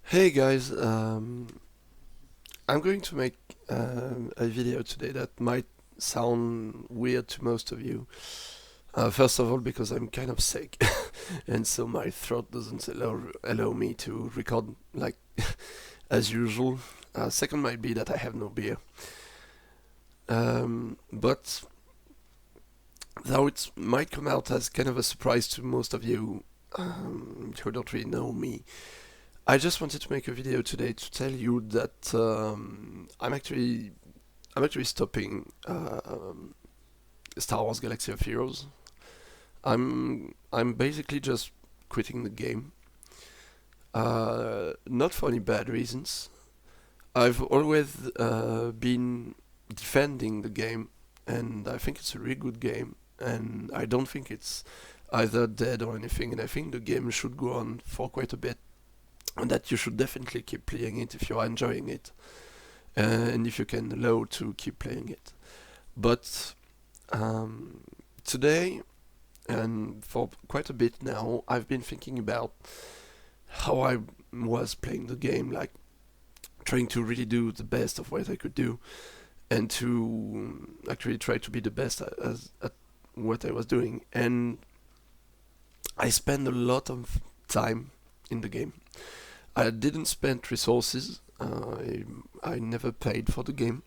Hey guys, I'm going to make a video today that might sound weird to most of you. First of all, because I'm kind of sick, and so my throat doesn't allow me to record like as usual. Second might be that I have no beer. But though it might come out as kind of a surprise to most of you who don't really know me, I just wanted to make a video today to tell you that I'm actually stopping Star Wars Galaxy of Heroes. I'm basically just quitting the game. Not for any bad reasons. I've always been defending the game, and I think it's a really good game. And I don't think it's either dead or anything. And I think the game should go on for quite a bit, and that you should definitely keep playing it if you are enjoying it, and if you can allow to keep playing it. But um, today, and for quite a bit now, I've been thinking about how I was playing the game, like trying to really do the best of what I could do, and to actually try to be the best at what I was doing. And I spend a lot of time in the game. I didn't spend resources. I never paid for the game.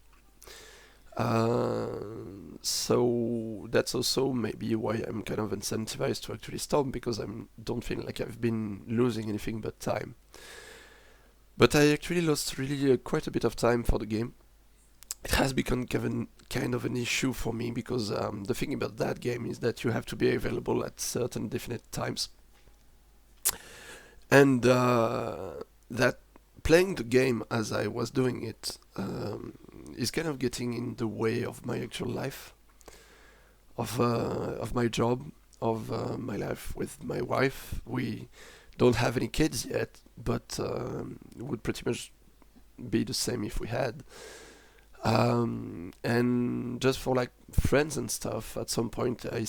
So that's also maybe why I'm kind of incentivized to actually stop, because I don't feel like I've been losing anything but time. But I actually lost really quite a bit of time for the game. It has become kind of an issue for me, because the thing about that game is that you have to be available at certain definite times, and that playing the game as I was doing it is kind of getting in the way of my actual life, of my job, of my life with my wife. We don't have any kids yet, but would pretty much be the same if we had. And just for like friends and stuff, at some point I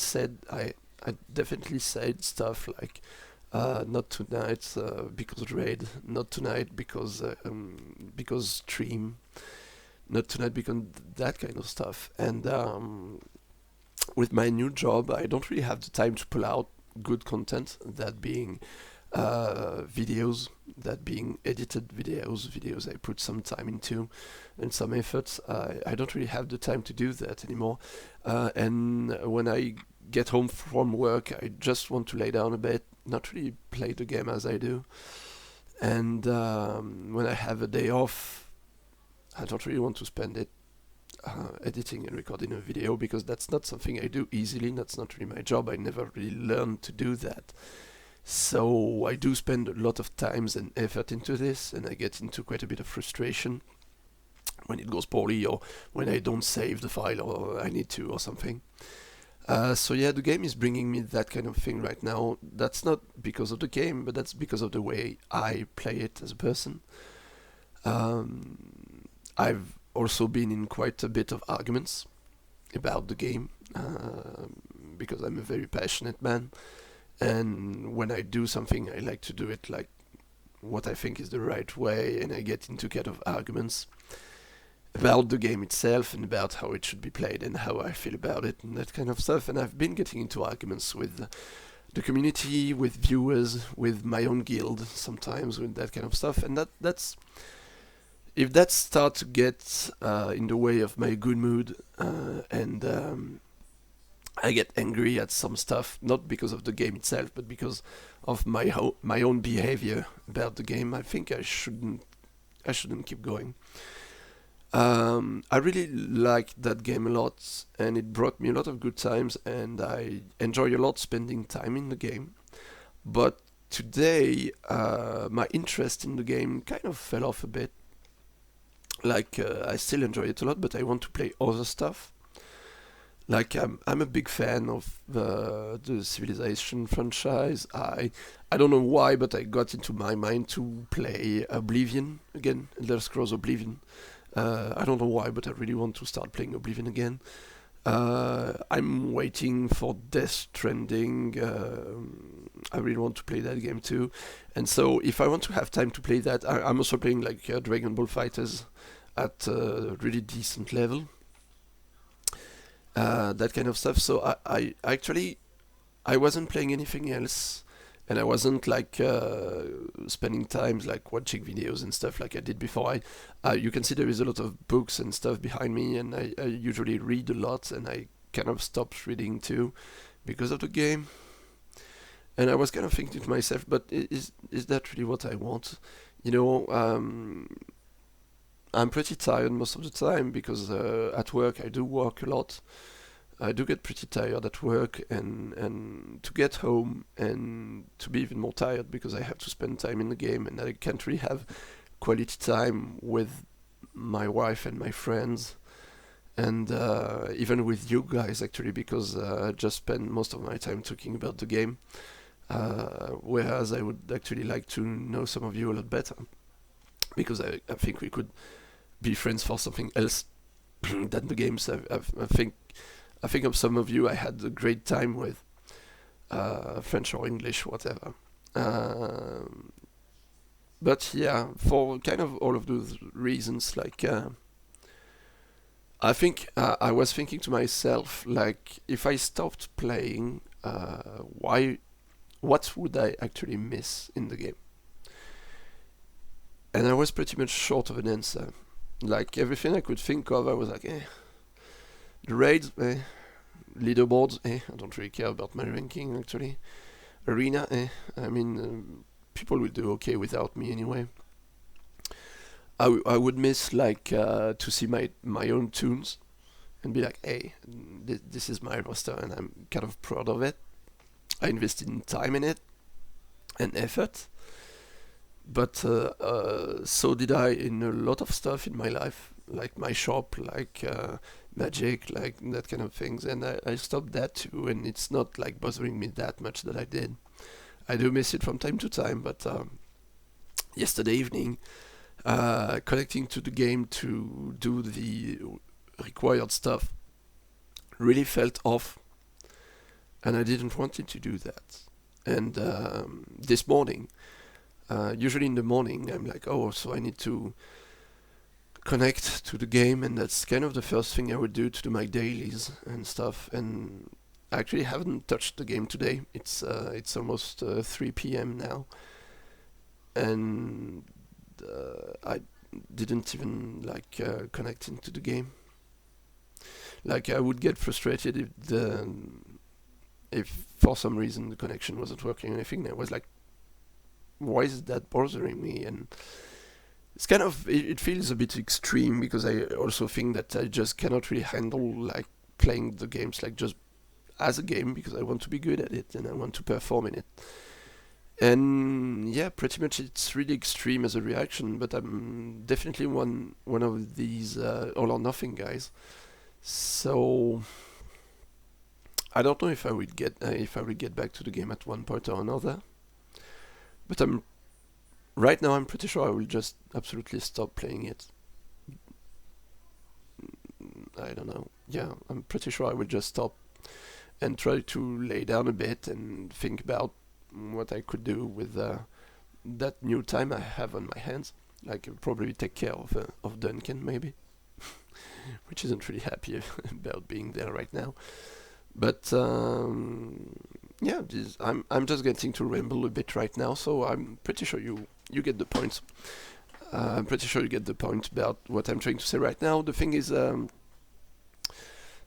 definitely said stuff like, not tonight because raid, not tonight because stream, not tonight because that kind of stuff. And with my new job, I don't really have the time to pull out good content, that being videos, that being edited videos I put some time into and some efforts. I don't really have the time to do that anymore. And when I get home from work, I just want to lay down a bit, not really play the game as I do. And when I have a day off, I don't really want to spend it editing and recording a video, because that's not something I do easily. That's not really my job. I never really learned to do that. So I do spend a lot of times and effort into this, and I get into quite a bit of frustration when it goes poorly, or when I don't save the file, or I need to, or something. So yeah, the game is bringing me that kind of thing right now. That's not because of the game, but that's because of the way I play it as a person. I've also been in quite a bit of arguments about the game, because I'm a very passionate man, and when I do something, I like to do it like what I think is the right way, and I get into kind of arguments about the game itself, and about how it should be played, and how I feel about it, and that kind of stuff. And I've been getting into arguments with the community, with viewers, with my own guild, sometimes with that kind of stuff. And that's if that starts to get in the way of my good mood, and I get angry at some stuff, not because of the game itself, but because of my own behavior about the game, I think I shouldn't keep going. I really liked that game a lot, and it brought me a lot of good times, and I enjoy a lot spending time in the game. But today, my interest in the game kind of fell off a bit. Like, I still enjoy it a lot, but I want to play other stuff. Like, I'm a big fan of the Civilization franchise. I don't know why, but I got into my mind to play Oblivion again, Elder Scrolls Oblivion. I don't know why, but I really want to start playing Oblivion again. I'm waiting for Death Stranding. I really want to play that game too. And so if I want to have time to play that, I'm also playing like Dragon Ball Fighters at a really decent level. That kind of stuff. So I actually I wasn't playing anything else, and I wasn't like spending times like watching videos and stuff like I did before. You can see there is a lot of books and stuff behind me, and I usually read a lot, and I kind of stopped reading too because of the game. And I was kind of thinking to myself, but is that really what I want? You know, I'm pretty tired most of the time because at work I do work a lot. I do get pretty tired at work, and to get home and to be even more tired because I have to spend time in the game and I can't really have quality time with my wife and my friends, and even with you guys actually, because I just spend most of my time talking about the game. Whereas I would actually like to know some of you a lot better, because I think we could be friends for something else than the games. I think of some of you I had a great time with, French or English, whatever. Um, but yeah, for kind of all of those reasons, like I think I was thinking to myself, like if I stopped playing, why? What would I actually miss in the game? And I was pretty much short of an answer. Like everything I could think of, I was like, the raids, leaderboards, I don't really care about my ranking actually. Arena, I mean, people will do okay without me anyway. I would miss like to see my own tunes and be like, hey, this is my roster and I'm kind of proud of it. I invested in time in it and effort, but so did I in a lot of stuff in my life, like my shop, like magic, like that kind of things, and I stopped that too, and it's not like bothering me that much that I did. I do miss it from time to time, but yesterday evening, connecting to the game to do the required stuff really felt off, and I didn't want it to do that. And this morning, usually in the morning, I'm like, oh, so I need to connect to the game, and that's kind of the first thing I would do my dailies and stuff. And I actually haven't touched the game today. It's almost 3 p.m. now, and I didn't even like connect into the game. Like I would get frustrated if for some reason the connection wasn't working or anything. I was like, why is that bothering me? And it's kind of it feels a bit extreme because I also think that I just cannot really handle like playing the games like just as a game, because I want to be good at it and I want to perform in it. And yeah, pretty much it's really extreme as a reaction, but I'm definitely one of these all or nothing guys. So I don't know if I will get back to the game at one point or another. But right now I'm pretty sure I will just absolutely stop playing it. I don't know. Yeah, I'm pretty sure I will just stop and try to lay down a bit and think about what I could do with that new time I have on my hands. Like I'll probably take care of Duncan maybe, which isn't really happy about being there right now. But yeah, I'm just getting to ramble a bit right now, so I'm pretty sure you get the point. I'm pretty sure you get the point about what I'm trying to say right now. The thing is,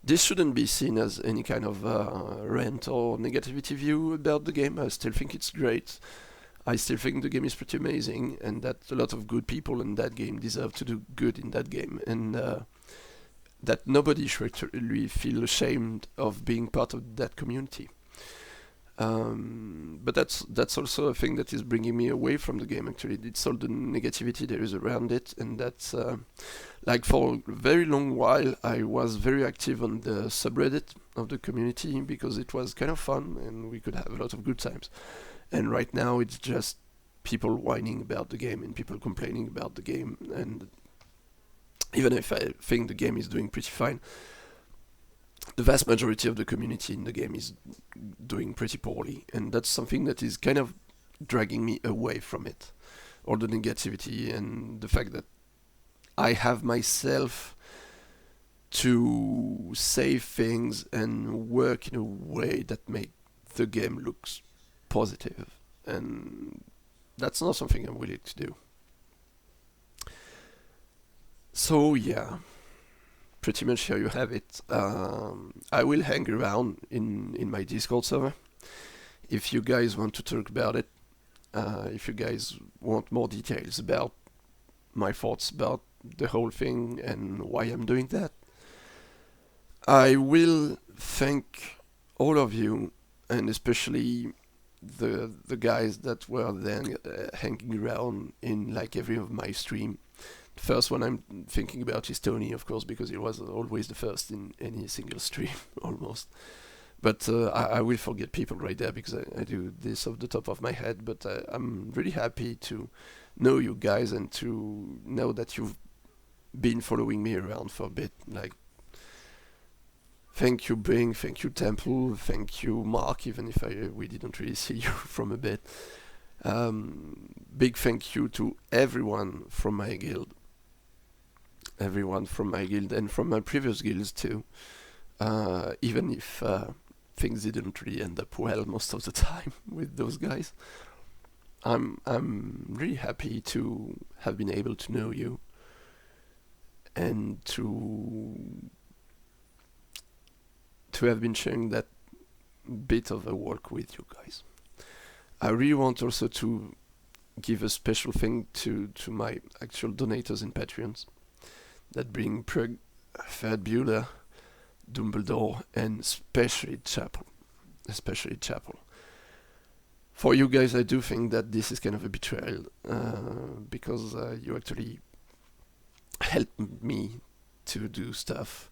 this shouldn't be seen as any kind of rant or negativity view about the game. I still think it's great. I still think the game is pretty amazing, and that a lot of good people in that game deserve to do good in that game, and that nobody should really feel ashamed of being part of that community. But that's also a thing that is bringing me away from the game. Actually, it's all the negativity there is around it, and that's like for a very long while I was very active on the subreddit of the community because it was kind of fun and we could have a lot of good times. And right now it's just people whining about the game and people complaining about the game. And even if I think the game is doing pretty fine, the vast majority of the community in the game is doing pretty poorly, and that's something that is kind of dragging me away from it. All the negativity and the fact that I have myself to save things and work in a way that make the game looks positive, and that's not something I'm willing to do. So yeah, pretty much here you have it. I will hang around in my Discord server if you guys want to talk about it. If you guys want more details about my thoughts about the whole thing and why I'm doing that. I will thank all of you, and especially the guys that were then hanging around in like every of my stream. The first one I'm thinking about is Tony, of course, because he was always the first in any single stream, almost. But I will forget people right there because I do this off the top of my head. But I'm really happy to know you guys and to know that you've been following me around for a bit. Like, thank you, Bing. Thank you, Temple. Thank you, Mark. Even if we didn't really see you from a bit. Big thank you to everyone from my guild. Everyone from my guild and from my previous guilds too. Even if things didn't really end up well most of the time with those guys. I'm really happy to have been able to know you and to have been sharing that bit of a work with you guys. I really want also to give a special thing to my actual donators and Patreons that bring Prug, Fed Bueller, Dumbledore, and especially Chapel. For you guys, I do think that this is kind of a betrayal because you actually helped me to do stuff,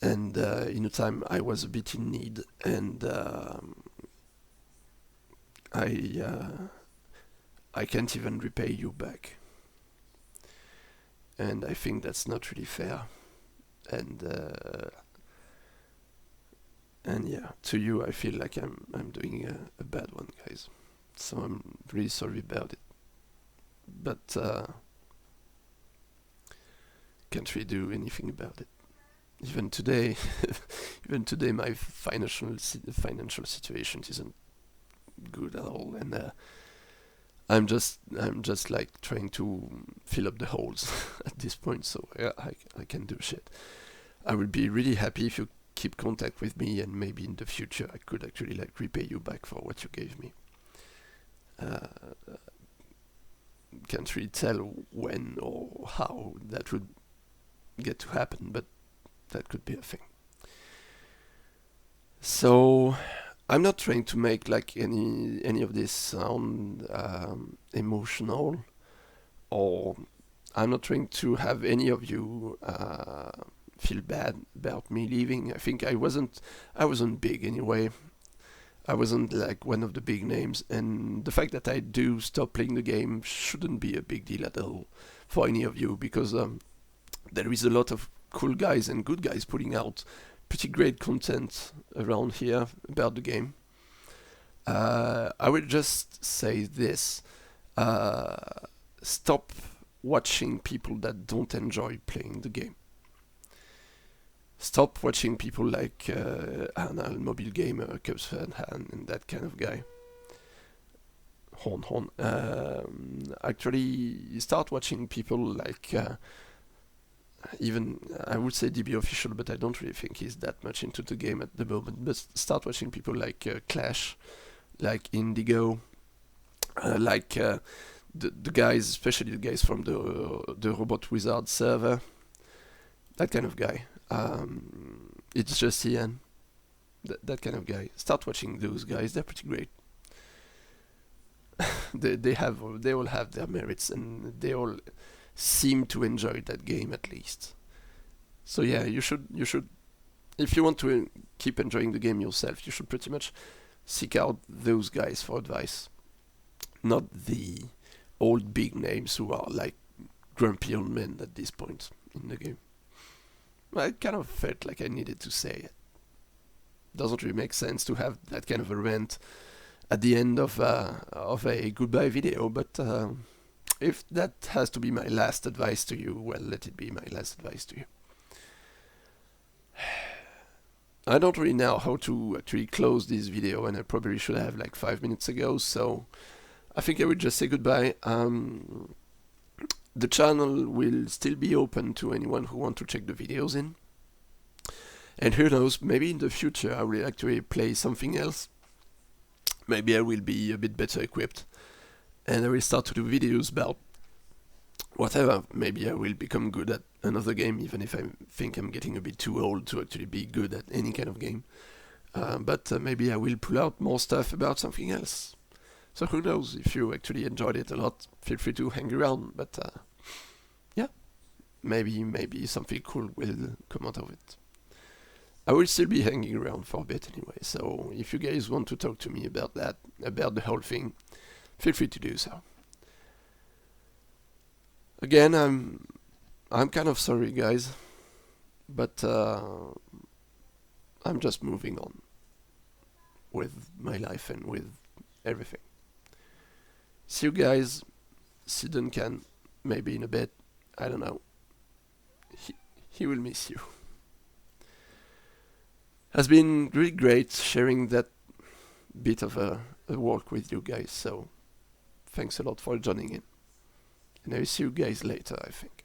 and in a time I was a bit in need, and I can't even repay you back, and I think that's not really fair. And yeah, to you I feel like I'm doing a bad one, guys. So I'm really sorry about it. But can't really do anything about it. Even today, my financial situation isn't good at all, and I'm just like trying to fill up the holes at this point. So yeah, I can do shit. I would be really happy if you keep contact with me, and maybe in the future I could actually like repay you back for what you gave me. Can't really tell when or how that would get to happen, but that could be a thing. So I'm not trying to make like any of this sound emotional, or I'm not trying to have any of you feel bad about me leaving. I think I wasn't big anyway. I wasn't like one of the big names, and the fact that I do stop playing the game shouldn't be a big deal at all for any of you, because there is a lot of cool guys and good guys putting out pretty great content around here about the game. I will just say this. Stop watching people that don't enjoy playing the game. Stop watching people like Anal, Mobile Gamer, Cubs Fan, and that kind of guy. Hon. Actually, start watching people like even, I would say DB Official, but I don't really think he's that much into the game at the moment. But start watching people like Clash, like Indigo, like the guys, especially the guys from the Robot Wizard server. That kind of guy. It's just Ian. That kind of guy. Start watching those guys. They're pretty great. they all have their merits, and they all seem to enjoy that game at least. So yeah, you should if you want to keep enjoying the game yourself, you should pretty much seek out those guys for advice, not the old big names who are like grumpy old men at this point in the game. I kind of felt like I needed to say it. Doesn't really make sense to have that kind of a rant at the end of a goodbye video, but if that has to be my last advice to you, well, let it be my last advice to you. I don't really know how to actually close this video, and I probably should have like 5 minutes ago, so I think I will just say goodbye. The channel will still be open to anyone who wants to check the videos in. And who knows, maybe in the future I will actually play something else. Maybe I will be a bit better equipped and I will start to do videos about whatever. Maybe I will become good at another game, even if I think I'm getting a bit too old to actually be good at any kind of game. But maybe I will pull out more stuff about something else. So who knows, if you actually enjoyed it a lot, feel free to hang around. But yeah, maybe something cool will come out of it. I will still be hanging around for a bit anyway, so if you guys want to talk to me about that, about the whole thing, feel free to do so. Again, I'm kind of sorry, guys, but I'm just moving on with my life and with everything. See you guys, see Duncan, maybe in a bit, I don't know. He will miss you. Has been really great sharing that bit of a walk with you guys, so thanks a lot for joining in. And I will see you guys later, I think.